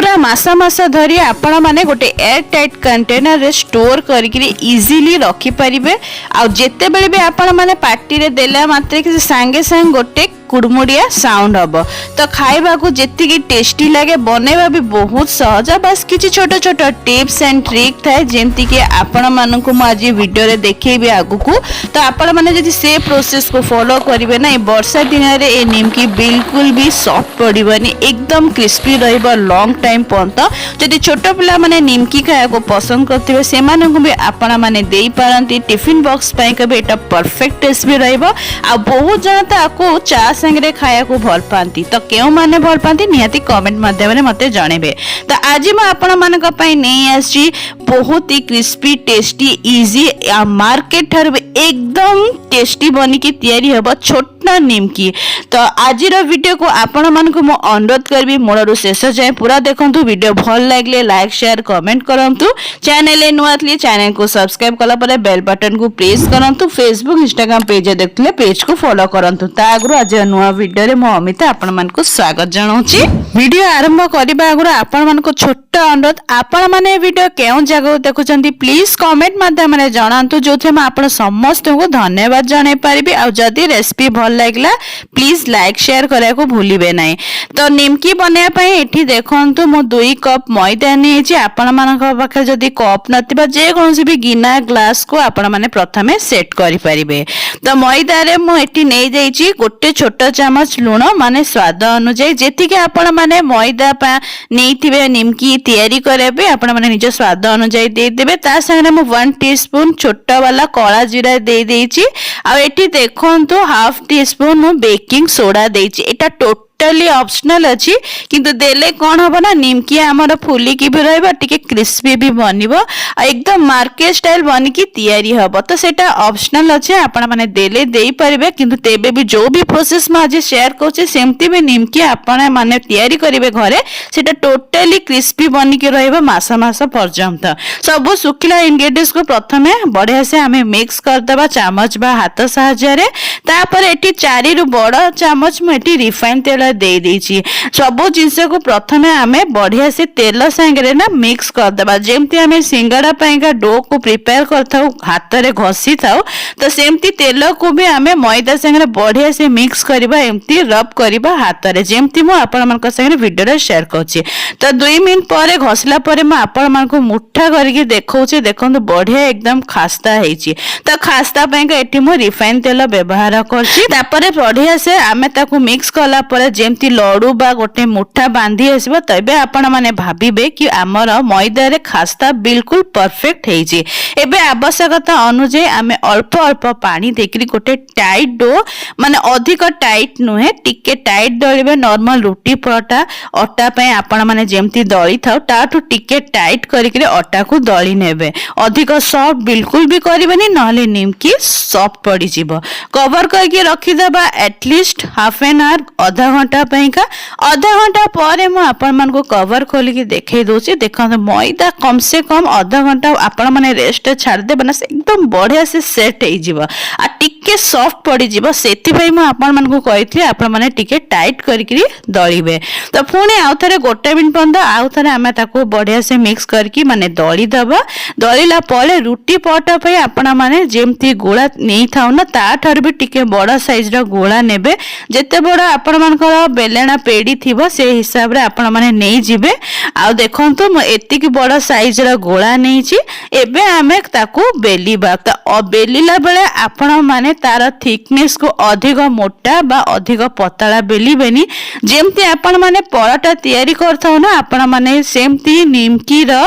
पूरा मासा मासा धरी आपण माने गोटे एयर टाइट कंटेनर रे स्टोर करके इजीली रखी परिबे। आ जेते बेले भी आपण माने पार्टी रे देला मात्रे कि संगे संग गोटे कुड़मुड़िया साउंड हम तो खाइबा को जेतिकी टेस्टी लगे बनैबा भी बहुत सहज। बस किसी छोट छोट टिप्स एंड ट्रिक थाए जेमती कि आपण मानकु मु आज वीडियो रे देखैबी आगुकू। तो आपण माने जदि से प्रोसेस को फॉलो करिवे ना वर्षा दिन रे ए निमकी बिल्कुल भी सॉफ्ट पड़िबनी, एकदम क्रिस्पी रहइबो लॉन्ग टाइम पर्यंत। जदि छोट पिला माने निमकी खाया को पसंद करथिबे से मानकु भी आपण माने देई पारंती टिफिन बॉक्स पई के एटा परफेक्ट रेसिपी रहइबो। आ बहुत जण ताको चा संगे खाया को भल पाती तो क्यों माने भल पाती निहाती कमेंट माध्यम रे मते जणेबे। तो आज मैं आपण मानक पई नहीं आसी बहुत ही क्रिस्पी टेस्टी इजी आ मार्केट हर एकदम टेस्टी बनी की तैयारी हबो छोटा निमकी। तो आज वीडियो को आपण मानक मो अनुरोध करबी मोड़ू शेष जाए पूरा देखंतु। वीडियो भल लागले लाइक शेयर कमेंट करंतु। चैनल ए नुआ थली चैनल को सब्सक्राइब कला परे बेल बटन को प्रेस करंतु। फेसबुक इंस्टाग्राम पेज देखले पेज को फॉलो करंतु। ता आगरो आज नुआ वीडियो रे मो अमिता आपण मानक स्वागत जणाउची। वीडियो आरंभ करबा आगरो आपण मानक छोटा अनुरोध आपण माने वीडियो केउ जगह देखुचंती प्लीज कमेंट माध्यम रे जणांतु जोथे म आपण समस्त को धन्यवाद जणाई परिबी। आ जदी रेसिपी भल लागला प्लीज लाइक शेयर करिया को भूलिबे नाही। तो निमकी बनेया पई एठी देखंतु मो 2 कप मैदा नेछि। आपण मानक पाखे जदी कप नथिबा जे कोनसी भी गिना ग्लास को आपण माने प्रथमे सेट करि परिबे। तो मैदा रे मो एठी नै जाईछि गोटे छोट चामच लूण माने स्वाद अनुसार जेति के आपण माने मैदा पा नैथिबे निमकी तैयारी करबे आपण माने निज स्वाद अनुसार दे देबे। ता संगे मो 1 टीस्पून छोटा वाला काला जीरा दे देछि। आ एठी देखंतु हाफ टीस्पून मो बेकिंग सोडा देछि। एटा टोटली ऑप्शनल अछि किंतु देले कोन हबो ना निमकी हमर फुली की भी रहबो टिके क्रिस्पी भी बनिबो आ एकदम मार्केट स्टाइल बनी की तैयारी हबो। तो सेटा ऑप्शनल अछि आपण माने देले देई परिबे किंतु तेबे भी जो भी प्रोसेस में आज शेयर करछि सेमती भी निमकी आपण माने तैयारी करिवे घरे सेटा टोटली क्रिस्पी बनी की रहबो मासा मासा पर्यंत। सब सुखिला इंग्रेडिएंट्स को प्रथमे बढ़िया से हमें मिक्स कर देबा चामच बा हाथ सहायता रे। तापर एठी 4 रु बड़ चामच में एठी रिफाइन तेल दे देछि। सब जिंस को प्रथमे हमें बढ़िया से तेल संगे ना मिक्स कर देबा जेमती हमें सिंगाड़ा पाइका डो को प्रिपेयर करथाउ हाथ रे घसी थाउ तो सेमती तेल को भी हमें मैदा संगे बढ़िया से मिक्स करबा एमती रब करबा हाथ रे जेमती मो आपण मन को संगे वीडियो रे शेयर करछि। तो 2 मिनिट परे घसला परे म आपण मन को मुठा करके देखौछि देखंतु बढ़िया एकदम खास्ता हेछि। तो खास्ता पाइका एठी मो रिफाइन तेल व्यवहार करछि। तापरे बढ़िया से हमें ताको मिक्स कला परे जेमती लड्डू बा गोटे मुठा बांधी आसबो तबे आपण माने भाबिबे कि हमर मैदा रे खास्ता बिल्कुल परफेक्ट हेछि। एबे आवश्यकता अनुसार हमें अल्प अल्प पानी देकरी गोटे टाइट डो माने अधिक टाइट नुहे टिके टाइट दळिबे। नॉर्मल रोटी परोटा आटा पे आपण माने जेमती दळी थाउ ताठू टिके टाइट करिके आटा को दळी नेबे। अधिक सॉफ्ट बिल्कुल भी करिबेनी नहले निमकी सॉफ्ट पड़ी जिवो। कवर करके रखी देबा एटलीस्ट हाफ एन आवर आधा घंटा पैका। आधा घंटा पर आपण मन को कवर खोली के देखे दोछि देखन मैदा कम से कम आधा घंटा आपण माने रेस्ट छाड़ देबा ना एकदम बढ़िया से सेट हे जिवो आ टिके सॉफ्ट पड़ी जिवो। सेति पई म आपण मन को कहिथि आपण माने टिके टाइट करके दळीबे। तो पुणी आउ थरे गोटे मिनिट पंद आउ थरे हमें ताको बढ़िया से मिक्स करके माने दळी दबा। दळीला पळे रुटी पटा पई आपण माने जेमती गोळा नेई थाउ ना ता ठर भी टिके बड़ साइज रो गोळा नेबे। जेते बड़ आपण मन को बेलेना पेड़ी थिबो से हिसाब रे आपण माने नेई जिबे। आ देखंतु म एतिकी बड़ साइज रो गोळा नेइछि। एबे हमें ताको बेलीबा। तो बेलीला बेले आपण माने तार थिकनेस को अधिक मोटा बा अधिक पतला बेलीबेनी जेमती आपण माने पराटा तैयारी करथाउ ना आपण माने सेमती निमकी रो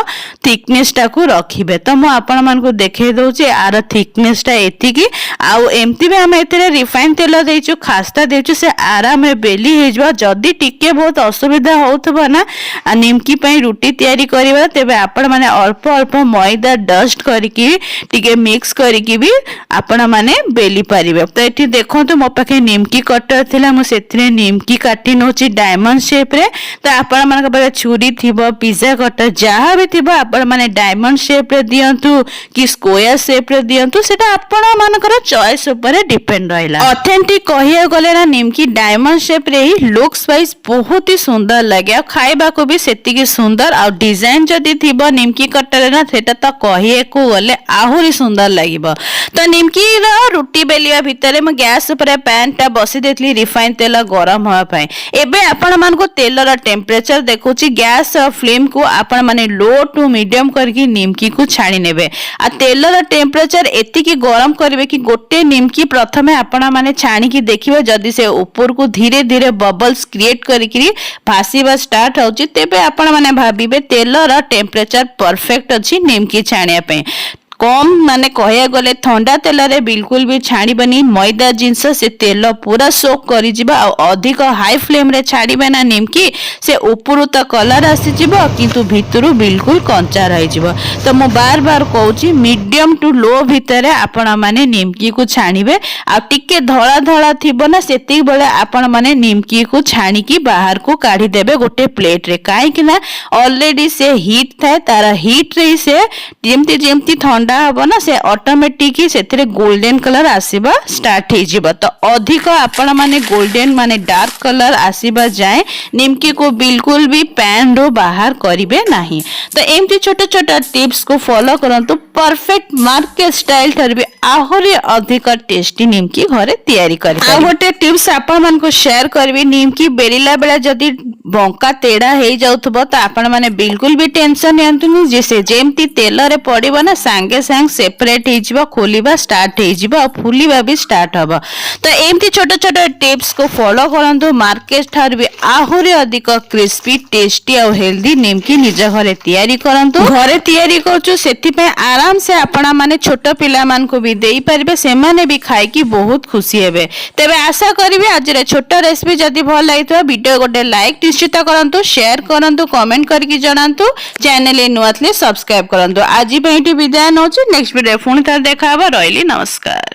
थिकनेस टा को रखिबे। तो म आपण मन को देखे दोछि आर थिकनेस टा एतिकी। आ एमती भी हम एतरे रिफाइन तेल देइछु खास्ता देइछु से आराम रे बेली हे जबा। जदी टिके बहुत असुविधा होतबा ना निमकी पई रुटी तैयारी करिबा तेबे आपण माने अल्प अल्प मैदा डस्ट करके टिके मिक्स करके भी आपण माने बेली पारिबे। तो एठी देखंतु मो पाखे निमकी कटर थिला मु सेथरे निमकी काटी नोची डायमंड शेप रे। तो आपण मानक पाखे छुरी थिबो पिज्जा कटर जहा भी थिबो आपण माने डायमंड शेप रे दियंतु कि स्क्वायर शेप रे दियंतु सेटा आपण मानकर चॉइस ऊपर डिपेंड रहला। ऑथेंटिक कहिया गले ना निमकी डायमंड शेप रे ही लुक्स वाइज बहुत ही सुंदर लगे खाइबा को भी सेतिकी सुंदर आ डिजाइन जदि थिबो निमकी कट्टारे ना सेटा तो कहिए को गले आहुरी सुंदर लागिबो। तो निमकी रुटी बेलिया भितर मु गैस ऊपर पैन टा बसी देथली रिफाइन तेल गरम होवा पई। एबे आपण मान को तेलर टेम्परेचर देखुची गैस फ्लेम को आपण माने लो टू मीडियम करके निमकी को छाणी नेबे। आ तेलर टेम्परेचर एतिकी गरम करबे कि गोटे निमकी प्रथमे आपण माने छाणी की देखिबे जदि से ऊपर को धीरे धीरे बबल्स क्रिएट करिकरी भासीबा स्टार्ट होची तेबे आपण माने भाबिबे तेलर टेम्परेचर परफेक्ट अछि निमकी छाणिया पे। कम माने कहे गले ठंडा तेल रे बिल्कुल भी छाड़बनी मैदा जिनस से तेल पूरा सोक करी जिबा आ अधिक हाई फ्लेम रे छाड़बे ना निमकी से ऊपर तो कलर आसी जिवो किंतु भितरु बिल्कुल कंचा रही जिवो। तो मु बार बार कहूची मीडियम टू लो भितर आपण माने निमकी को छाणिबे आ टिके धळा धळा थिबो ना सेति बेले आपण माने निमकी को छाणी की बाहर को काढी देबे गोटे प्लेट रे काहे कि ना ऑलरेडी से हीट थाए तार हीट रे से जेमती जेमती ठंडा हबो ना से ऑटोमेटिक से गोल्डन कलर आसीबा स्टार्ट हे जिवो। तो अधिक आपण माने गोल्डन माने डार्क कलर आसीबा जाए निमकी को बिल्कुल भी पैन रो बाहर करिवे नाही। तो एमती छोटे छोटे टिप्स को फॉलो करंतु परफेक्ट मार्केट स्टाइल थर भी आहुरी अधिक टेस्टी निमकी घरे तैयारी करि। आ गोटे टिप्स आपण मान को शेयर करबी निमकी बेलिला बेला जदी बंका तेड़ा हे जाउथबो तो आपण माने बिल्कुल भी टेंशन नियंतुनी जैसे जेमती तेल रे पड़िबो ना सांगे सांग सेपरेट हे जिवो खोलिबा स्टार्ट हे जिवो आ फुलिबा भी स्टार्ट हबो। तो एमती छोटे छोटे टिप्स को फॉलो करंतु मार्केट थार भी आहुरी अधिक क्रिस्पी टेस्टी और हेल्दी निमकी निज घरे तैयारी करंतु। घरे तैयारी करछु सेति पे आराम से आपण माने छोटो पिला मान को भी देई परिबे से माने भी खाई की बहुत खुशी हेबे। तबे आशा करिवे आज रे छोटो रेसिपी जदी भल लागितबा वीडियो गोटे लाइक निश्चित करंतु शेयर करंतु कमेंट करके जणांतु चैनल ए नुआतले सब्सक्राइब करंतु। आज पे विदाय नौछु नेक्स्ट वीडियो पुणी देखा रही नमस्कार।